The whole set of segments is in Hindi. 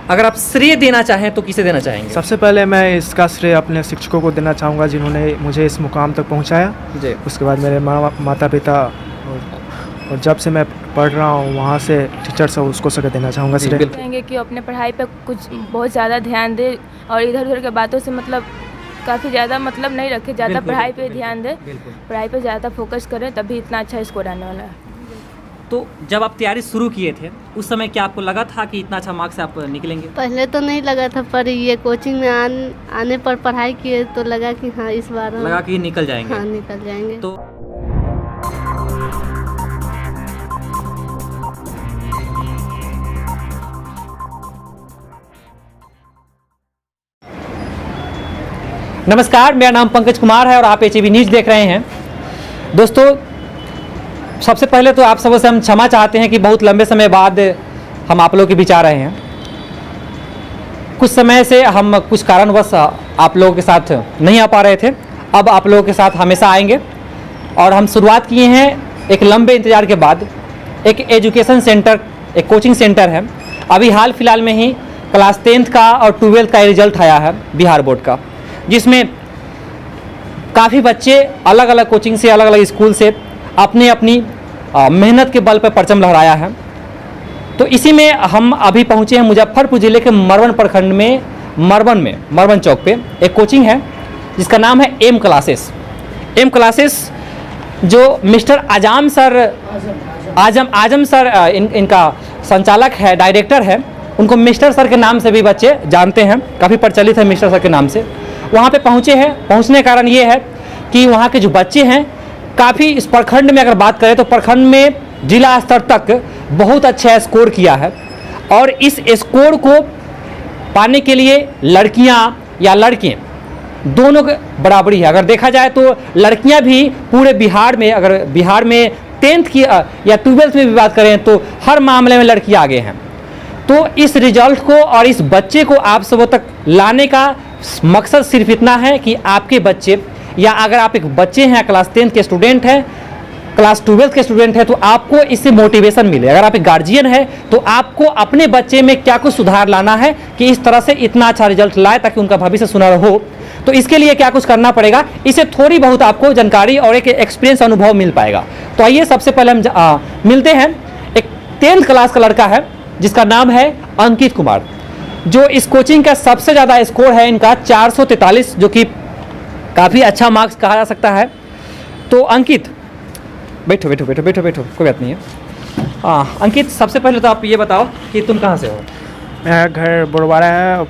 अगर आप श्रेय देना चाहें तो किसे देना चाहेंगे? सबसे पहले मैं इसका श्रेय अपने शिक्षकों को देना चाहूँगा जिन्होंने मुझे इस मुकाम तक पहुँचाया। जी। उसके बाद मेरे माता पिता और जब से मैं पढ़ रहा हूँ वहाँ से टीचर से उसको श्रेय देना चाहूँगा। श्रेय कहेंगे कि अपने पढ़ाई पे कुछ बहुत ज़्यादा ध्यान दे और इधर उधर के बातों से मतलब काफ़ी ज़्यादा मतलब नहीं रखे, ज़्यादा पढ़ाई पे ध्यान दे, पढ़ाई पे ज़्यादा फोकस करें तभी इतना अच्छा स्कोर आने वाला है। तो जब आप तैयारी शुरू किए थे उस समय क्या आपको लगा था कि इतना अच्छा मार्क्स से आप निकलेंगे? पहले तो नहीं लगा था, पर ये कोचिंग में आने पर पढ़ाई किए तो लगा कि हाँ इस बार लगा कि निकल जाएंगे। हाँ निकल जाएंगे। तो नमस्कार, मेरा नाम पंकज कुमार है और आप एचबी न्यूज़ देख रहे हैं। दोस्तों, सबसे पहले तो आप सबों से हम क्षमा चाहते हैं कि बहुत लंबे समय बाद हम आप लोगों के बीच आ रहे हैं। कुछ समय से हम कुछ कारणवश आप लोगों के साथ नहीं आ पा रहे थे, अब आप लोगों के साथ हमेशा आएंगे और हम शुरुआत किए हैं एक लंबे इंतजार के बाद। एक एजुकेशन सेंटर, एक कोचिंग सेंटर है। अभी हाल फिलहाल में ही क्लास 10th का और 12th का रिजल्ट आया है बिहार बोर्ड का, जिसमें काफ़ी बच्चे अलग अलग कोचिंग से, अलग अलग स्कूल से अपनी अपनी मेहनत के बल पर परचम लहराया है। तो इसी में हम अभी पहुँचे हैं मुजफ्फरपुर ज़िले के मरवन प्रखंड में मरवन चौक पे एक कोचिंग है जिसका नाम है एम क्लासेस, जो मिस्टर आजम सर इनका संचालक है, डायरेक्टर है। उनको मिस्टर सर के नाम से भी बच्चे जानते हैं, काफ़ी प्रचलित है मिस्टर सर के नाम से। वहाँ पे पहुँचे हैं। पहुँचने का कारण ये है कि वहाँ के जो बच्चे हैं काफ़ी, इस प्रखंड में अगर बात करें तो प्रखंड में जिला स्तर तक बहुत अच्छा स्कोर किया है और इस स्कोर को पाने के लिए लड़कियाँ या लड़के दोनों के बराबरी है। अगर देखा जाए तो लड़कियाँ भी पूरे बिहार में, अगर बिहार में 10th की या 12th में भी बात करें तो हर मामले में लड़कियाँ आगे हैं। तो इस रिजल्ट को और इस बच्चे को आप सबों तक लाने का मकसद सिर्फ इतना है कि आपके बच्चे, या अगर आप एक बच्चे हैं, क्लास 10th के स्टूडेंट हैं, क्लास 12th के स्टूडेंट हैं, तो आपको इससे मोटिवेशन मिले। अगर आप एक गार्जियन है तो आपको अपने बच्चे में क्या कुछ सुधार लाना है कि इस तरह से इतना अच्छा रिजल्ट लाए ताकि उनका भविष्य सुनहरा हो। तो इसके लिए क्या कुछ करना पड़ेगा, इससे थोड़ी बहुत आपको जानकारी और एक एक्सपीरियंस, अनुभव मिल पाएगा। तो आइए सबसे पहले हम मिलते हैं। एक 10th क्लास का लड़का है जिसका नाम है अंकित कुमार, जो इस कोचिंग का सबसे ज़्यादा स्कोर है इनका 443, जो कि काफ़ी अच्छा मार्क्स कहा जा सकता है। तो अंकित, बैठो, कोई बात नहीं है। अंकित, सबसे पहले तो आप ये बताओ कि तुम कहाँ से हो? मेरा घर बुरवारा है,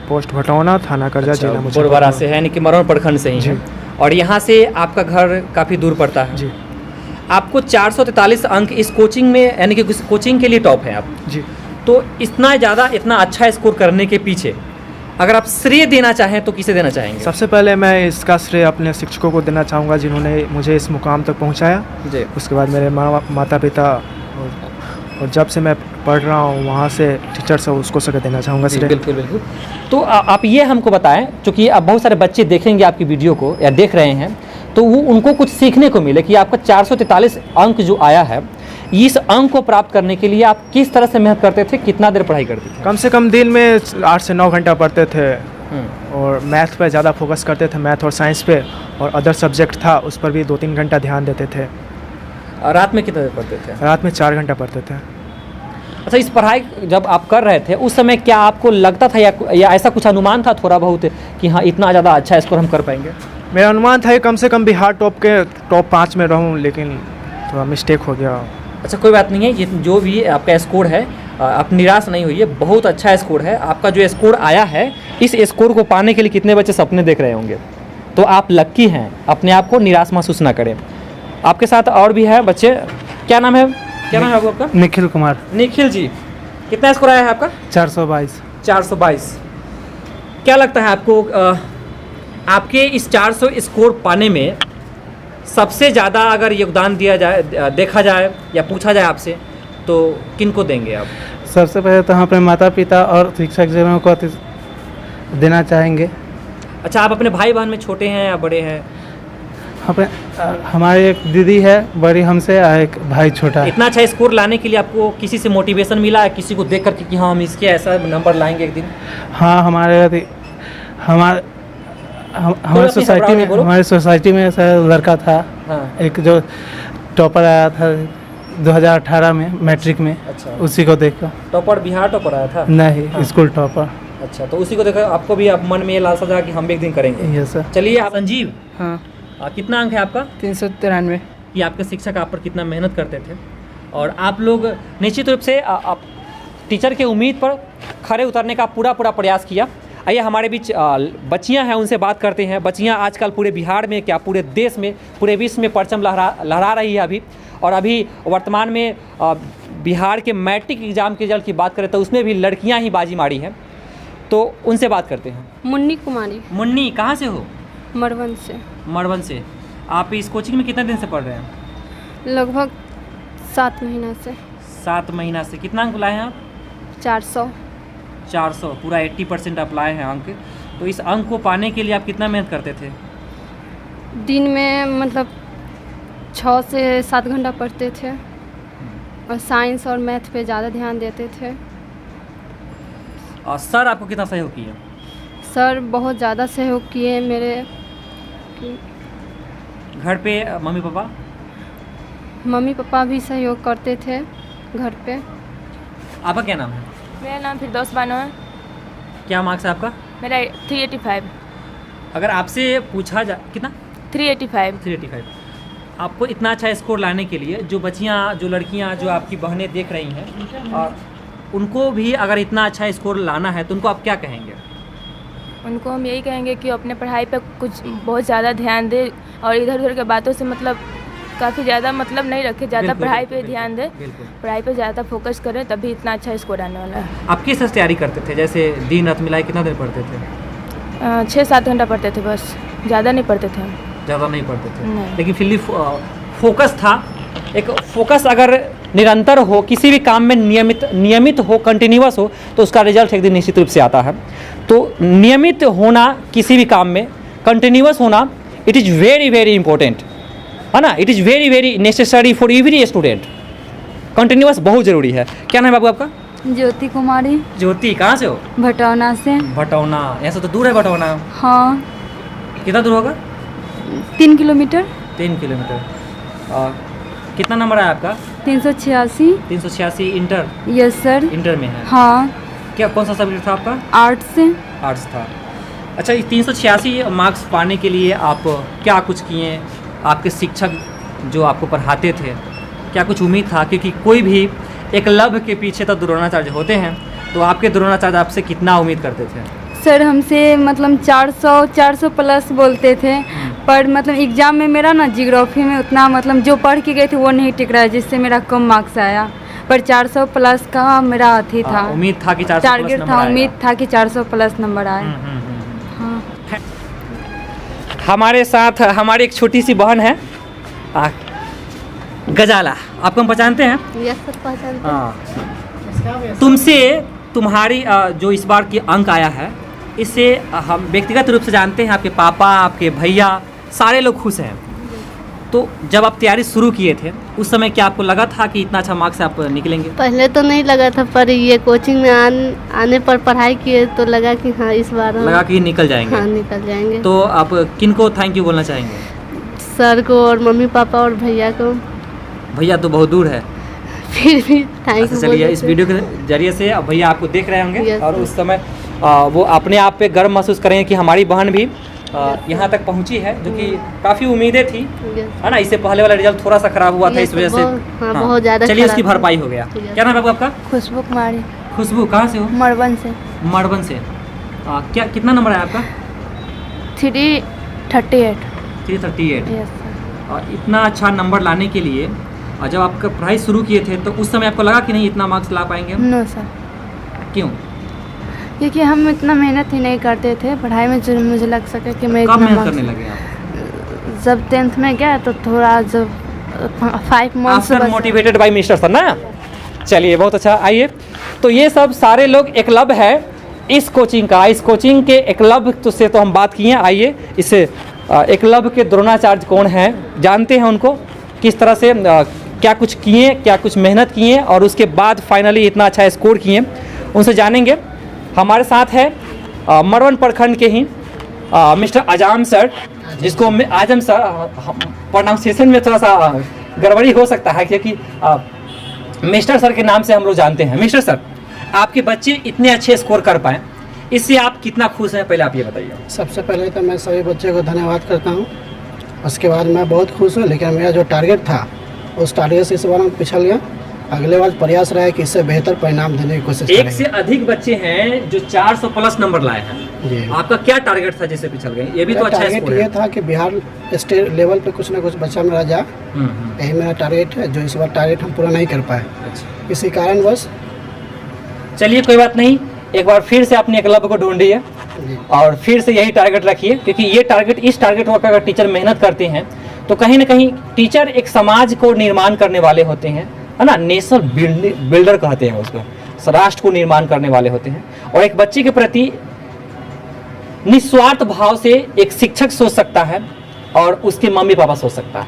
पोस्ट भटौना, थाना करजा, जिला मुजफ्फरपुर। बुरवारा से है, यानी कि मरवन प्रखंड से ही है। और यहाँ से आपका घर काफ़ी दूर पड़ता है जी। आपको 443 अंक इस कोचिंग में, यानी कि कोचिंग के लिए टॉप हैं आप जी। तो इतना अच्छा स्कोर करने के पीछे अगर आप श्रेय देना चाहें तो किसे देना चाहेंगे? सबसे पहले मैं इसका श्रेय अपने शिक्षकों को देना चाहूँगा जिन्होंने मुझे इस मुकाम तक पहुँचाया। जी। उसके बाद मेरे माता पिता और जब से मैं पढ़ रहा हूँ वहाँ से टीचर से उसको श्रेय देना चाहूँगा। बिल्कुल। तो आप ये हमको बताएं, चूँकि अब बहुत सारे बच्चे देखेंगे आपकी वीडियो को या देख रहे हैं, तो वो उनको कुछ सीखने को मिले कि आपका 443 अंक जो आया है, इस अंक को प्राप्त करने के लिए आप किस तरह से मेहनत करते थे, कितना देर पढ़ाई करते थे? कम से कम दिन में 8 से 9 घंटा पढ़ते थे और मैथ पे ज़्यादा फोकस करते थे, मैथ और साइंस पे, और अदर सब्जेक्ट था उस पर भी 2-3 घंटा ध्यान देते थे। रात में कितना देर पढ़ते थे? रात में 4 घंटा पढ़ते थे। अच्छा, इस पढ़ाई जब आप कर रहे थे उस समय क्या आपको लगता था या ऐसा कुछ अनुमान था थोड़ा बहुत कि हाँ इतना ज़्यादा अच्छा स्कोर हम कर पाएंगे? मेरा अनुमान था कि कम से कम बिहार टॉप 5 में रहूं, लेकिन थोड़ा मिस्टेक हो गया। अच्छा, कोई बात नहीं है, ये जो भी आपका स्कोर है आप निराश नहीं होइए, बहुत अच्छा स्कोर है आपका। जो स्कोर आया है, इस स्कोर को पाने के लिए कितने बच्चे सपने देख रहे होंगे, तो आप लक्की हैं, अपने आप को निराश महसूस ना करें। आपके साथ और भी है बच्चे, क्या नाम है आपका? निखिल कुमार। निखिल जी, कितना स्कोर आया है आपका? 422। क्या लगता है आपको आपके इस 400 स्कोर पाने में सबसे ज़्यादा अगर योगदान दिया जाए, देखा जाए या पूछा जाए आपसे, तो किन को देंगे आप? सबसे पहले तो हम अपने माता पिता और शिक्षक जनों को देना चाहेंगे। अच्छा, आप अपने भाई बहन में छोटे हैं या बड़े हैं? हमारी एक दीदी है बड़ी हमसे और एक भाई छोटा है। इतना अच्छा स्कोर लाने के लिए आपको किसी से मोटिवेशन मिला है, किसी को देख करके कि हाँ हम इसके ऐसा नंबर लाएंगे एक दिन? हाँ, हमारे सोसाइटी में ऐसा लड़का था। हाँ। एक जो टॉपर आया था 2018 में मैट्रिक में। अच्छा। उसी को देखकर। टॉपर बिहार टॉपर आया था? नहीं, हाँ। School topper. अच्छा, तो उसी को देखकर आपको भी आप मन में ये लालसा था कि हम भी एक दिन करेंगे? Yes sir. चलिए आप संजीव, हाँ, कितना अंक है आपका? 393। कि आपके शिक्षक आप पर कितना मेहनत करते थे और आप लोग निश्चित रूप से आप टीचर के उम्मीद पर खरे उतरने का पूरा प्रयास किया। आइए हमारे बीच बच्चियां हैं, उनसे बात करते हैं। बच्चियां आजकल पूरे बिहार में क्या पूरे देश में पूरे विश्व में परचम लहरा रही है अभी। और अभी वर्तमान में बिहार के मैट्रिक एग्ज़ाम के रिजल्ट की बात करें तो उसमें भी लड़कियां ही बाजी मारी हैं। तो उनसे बात करते हैं। मुन्नी कुमारी, मुन्नी, कहाँ से हो? मरवन से। मरवन से। आप इस कोचिंग में कितने दिन से पढ़ रहे हैं? लगभग 7 महीना से। 7 महीना से। कितना अंक लाए हैं आप? 400। 400, पूरा 80% आप लाए हैं अंक। तो इस अंक को पाने के लिए आप कितना मेहनत करते थे? दिन में मतलब 6 से 7 घंटा पढ़ते थे और साइंस और मैथ पे ज़्यादा ध्यान देते थे। और सर आपको कितना सहयोग किया? सर बहुत ज़्यादा सहयोग किए मेरे। घर पे मम्मी पापा? मम्मी पापा भी सहयोग करते थे घर पे। आपका क्या नाम है? मेरा नाम फिरदौस बानो है। क्या मार्क्स है आपका? मेरा 385। अगर आपसे पूछा जा कितना? 385। 385। आपको इतना अच्छा स्कोर लाने के लिए जो बच्चियाँ, जो लड़कियाँ, जो आपकी बहनें देख रही हैं और उनको भी अगर इतना अच्छा स्कोर लाना है तो उनको आप क्या कहेंगे? उनको हम यही कहेंगे कि अपने पढ़ाई पे कुछ बहुत ज़्यादा ध्यान दे और इधर उधर के बातों से मतलब काफ़ी ज़्यादा मतलब नहीं रखे, ज़्यादा पढ़ाई पे ध्यान दे, पढ़ाई पे ज़्यादा फोकस करें तभी इतना अच्छा स्कोर आने वाला है। आप किस तरह तैयारी करते थे? जैसे दिन रात मिलाए कितना देर पढ़ते थे? 6-7 घंटा पढ़ते थे बस, ज़्यादा नहीं पढ़ते थे। ज़्यादा नहीं पढ़ते थे? नहीं। लेकिन फिर भी फोकस था। एक फोकस अगर निरंतर हो, किसी भी काम में नियमित हो, कंटिन्यूअस हो, तो उसका रिजल्ट एक दिन निश्चित रूप से आता है। तो नियमित होना किसी भी काम में, कंटिन्यूअस होना, it is very very important, है ना। It is very very necessary for every student. Continuous बहुत ज़रूरी है। क्या नाम है बाबू आपका? ज्योति कुमारी। ज्योति, कहाँ से हो? भटौना से। भटौना, यहाँ से तो दूर है भटौना? हाँ। कितना दूर होगा? 3 किलोमीटर। 3 किलोमीटर। कितना नंबर है आपका? 386। 386 इंटर? Yes sir. इंटर में है? हाँ। क्या कौन सा सब्जेक्ट था आपका? आर्ट्स से। आर्ट्स था। अच्छा, ये 386 मार्क्स पाने के लिए आप क्या कुछ किए? आपके शिक्षक जो आपको पढ़ाते थे, क्या कुछ उम्मीद था? क्योंकि कोई भी एकलव्य के पीछे तो द्रोणाचार्य होते हैं, तो आपके द्रोणाचार्य आपसे कितना उम्मीद करते थे? सर हमसे मतलब 400 प्लस बोलते थे, पर मतलब एग्ज़ाम में मेरा ना जियोग्राफी में उतना मतलब जो पढ़ के गए थे वो नहीं टिक रहा है, जिससे मेरा कम मार्क्स आया। पर 400 प्लस का मेरा अथी था, उम्मीद था कि 400 टारगेट था, उम्मीद था कि 400 प्लस नंबर आए। हाँ। हमारे साथ हमारी एक छोटी सी बहन है गजाला, आपको हम पहचानते हैं? यस सर, पहचानते हैं। तुमसे तुम्हारी जो इस बार की अंक आया है, इससे हम व्यक्तिगत रूप से जानते हैं आपके पापा, आपके भैया, सारे लोग खुश हैं। तो जब आप तैयारी शुरू किए थे उस समय क्या आपको लगा था कि इतना अच्छा मार्क्स आप निकलेंगे? पहले तो नहीं लगा था, पर ये कोचिंग में आने पर पढ़ाई किए तो लगा कि हाँ इस बार लगा कि निकल जाएंगे। हाँ, निकल जाएंगे। तो आप किन को थैंक यू बोलना चाहेंगे? सर को और मम्मी पापा और भैया को। भैया तो बहुत दूर है। फिर भी थैंक यू। चलिए, इस वीडियो के जरिए से भैया आपको देख रहे होंगे Yes, और sir। उस समय वो अपने आप पे गर्व महसूस करेंगे कि हमारी बहन भी यहाँ तक पहुँची है, जो कि काफ़ी उम्मीदें थी, है ना। इससे पहले वाला रिजल्ट थोड़ा सा खराब हुआ था, इस वजह से बहुत ज़्यादा। चलिए उसकी भरपाई हो गया। क्या नाम है बाबू आपका? खुशबू कुमारी। खुशबू, कहाँ से हो? मरवन से। मरवन से। क्या कितना नंबर है आपका? 338। 338। Yes sir. इतना अच्छा नंबर लाने के लिए जब आपका पढ़ाई शुरू किए थे तो उस समय आपको लगा कि नहीं इतना मार्क्स ला पाएंगे हम? No sir. क्यों? क्योंकि हम इतना मेहनत ही नहीं करते थे पढ़ाई में, जो मुझे लग सके कि मैं कब इतना मेहनत करने लगे आप? जब 10th में गया तो थोड़ा जब 5 months after motivated by mister sir ना। चलिए, बहुत अच्छा। आइए, तो ये सब सारे लोग एकलव्य है इस कोचिंग का, इस कोचिंग के एकलव्य से तो हम बात किए। आइए, इससे एकलव्य के द्रोणाचार्य कौन हैं, जानते हैं उनको किस तरह से क्या कुछ किए, क्या कुछ मेहनत किए और उसके बाद फाइनली इतना अच्छा स्कोर किए, उनसे जानेंगे। हमारे साथ है मरवन प्रखंड के ही मिस्टर आजम सर, जिसको आजम सर प्रोनाउंसिएशन में थोड़ा सा गड़बड़ी हो सकता है क्योंकि मिस्टर सर के नाम से हम लोग जानते हैं। मिस्टर सर, आपके बच्चे इतने अच्छे स्कोर कर पाए, इससे आप कितना खुश हैं, पहले आप ये बताइए। सबसे पहले तो मैं सभी बच्चे को धन्यवाद करता हूँ। उसके बाद मैं बहुत खुश हूँ, लेकिन मेरा जो टारगेट था उस टारगेट से इस बार हम पिछड़ गया। अगले बार प्रयास रहा है कि इससे बेहतर परिणाम देने की कोशिश करेंगे। एक से अधिक बच्चे हैं जो 400 प्लस नंबर लाए हैं जी। आपका क्या टारगेट था जिससे पिछड़ गए? ये भी तो अच्छा टारगेट स्कोर ये है। था कि बिहार स्टेट लेवल पे कुछ ना कुछ बच्चा मेरा जाए, यही मेरा टारगेट है, जो इस बार टारगेट हम पूरा नहीं कर पाए। अच्छा, इसी कारण बस। चलिए कोई बात नहीं, एक बार फिर से अपने एकलव्य को ढूंढिए जी। और फिर से यही टारगेट रखिए, क्योंकि ये टारगेट, इस टारगेट को अगर टीचर मेहनत करते हैं तो कहीं ना कहीं टीचर एक समाज को निर्माण करने वाले होते हैं, है ना, नेशनल बिल्डर कहते हैं उसको, राष्ट्र को निर्माण करने वाले होते हैं। और एक बच्चे के प्रति निस्वार्थ भाव से एक शिक्षक सोच सकता है और उसके मम्मी पापा सोच सकता है।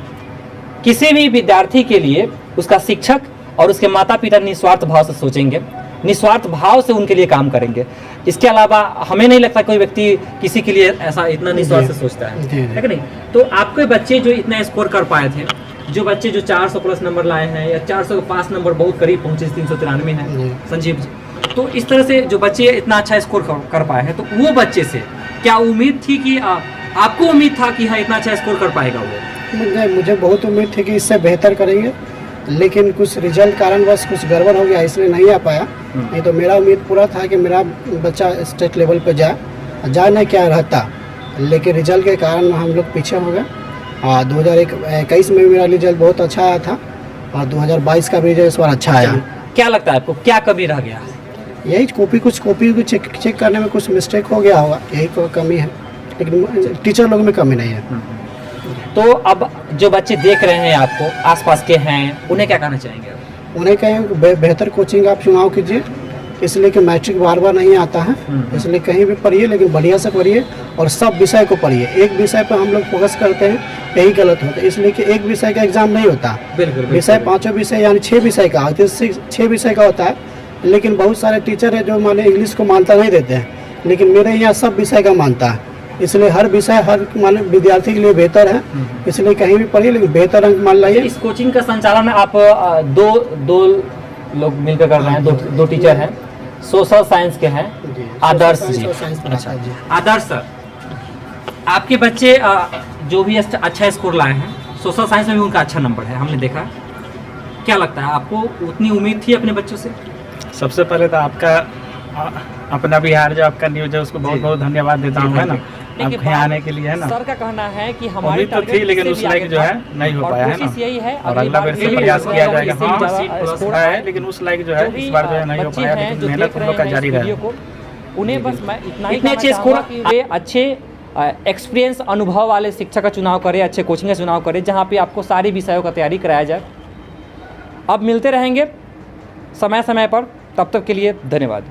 किसी भी विद्यार्थी के लिए उसका शिक्षक और उसके माता पिता निस्वार्थ भाव से सोचेंगे, निस्वार्थ भाव से उनके लिए काम करेंगे। इसके अलावा हमें नहीं लगता कोई व्यक्ति किसी के लिए ऐसा इतना निस्वार्थ से सोचता है कि नहीं। तो आपके बच्चे जो इतना स्कोर कर पाए थे, जो बच्चे जो 400 प्लस नंबर लाए हैं या 400 के पास नंबर बहुत करीब पहुंचे, 393 है संजीव जी, तो इस तरह से जो बच्चे इतना अच्छा स्कोर कर पाए हैं, तो वो बच्चे से क्या उम्मीद थी कि आपको उम्मीद था कि हाँ इतना अच्छा स्कोर कर पाएगा वो? मुझे बहुत उम्मीद थी कि इससे बेहतर करेंगे, लेकिन कुछ रिजल्ट कारणवश कुछ गड़बड़ हो गया, इसलिए नहीं आ पाया। नहीं तो मेरा उम्मीद पूरा था कि मेरा बच्चा स्टेट लेवल पे जाए क्या रहता, लेकिन रिजल्ट के कारण हम लोग पीछे हो गए। 2021 में मेरा रिजल्ट बहुत अच्छा आया था और 2022 का भी रिजल्ट इस बार अच्छा आया। क्या लगता है आपको क्या कमी रह गया? यही कॉपी को चेक करने में कुछ मिस्टेक हो गया होगा, यही तो कमी है, लेकिन टीचर लोग में कमी नहीं है। तो अब जो बच्चे देख रहे हैं आपको, आसपास के हैं, उन्हें क्या कहना चाहेंगे? उन्हें कहें बेहतर कोचिंग आप चुनाव कीजिए, इसलिए कि मैट्रिक बार बार नहीं आता है, इसलिए कहीं भी पढ़िए, लेकिन बढ़िया से पढ़िए और सब विषय को पढ़िए। एक विषय पर हम लोग फोकस करते हैं, यही गलत होता है, इसलिए कि एक विषय का एग्जाम नहीं होता। विषय 5 विषय यानी 6 विषय का, 6 विषय का होता है, लेकिन बहुत सारे टीचर है जो माने इंग्लिश को मानता नहीं देते हैं, लेकिन मेरे यहाँ सब विषय का मानता है, इसलिए हर विषय हर माने विद्यार्थी के लिए बेहतर है, इसलिए कहीं भी पढ़िए लेकिन बेहतर अंक मान लाइए। इस कोचिंग का संचालन आप दो लोग मिलकर कर रहे हैं, दो टीचर हैं, सोशल साइंस के हैं, आदर्श जी। अच्छा, आदर्श सर, आपके बच्चे जो भी अच्छा स्कोर लाए हैं, सोशल साइंस में भी उनका अच्छा नंबर है, हमने देखा। क्या लगता है आपको, उतनी उम्मीद थी अपने बच्चों से? सबसे पहले तो आपका अपना बिहार जो आपका न्यूज है उसको बहुत बहुत धन्यवाद देता हूँ, है ना, आपके आने के लिए, है ना। सर का कहना है कि हमारी उम्मीद तो थी लेकिन उस लायक जो है नहीं हो पाया, है ना, यही है और अगला बार से प्रयास किया जाएगा। हाँ है, लेकिन उस लायक जो है इस बार जो है नहीं हो पाया, लेकिन मेहनत हम लोग का जारी रहा। उन्हें बस मैं इतने अच्छे स्कोर कि वे अच्छे एक्सपीरियंस अनुभव वाले शिक्षक का चुनाव करें, अच्छे कोचिंग का चुनाव करें, जहाँ पे आपको सारी विषयों का तैयारी कराया जाए। अब मिलते रहेंगे समय समय पर, तब तक के लिए धन्यवाद।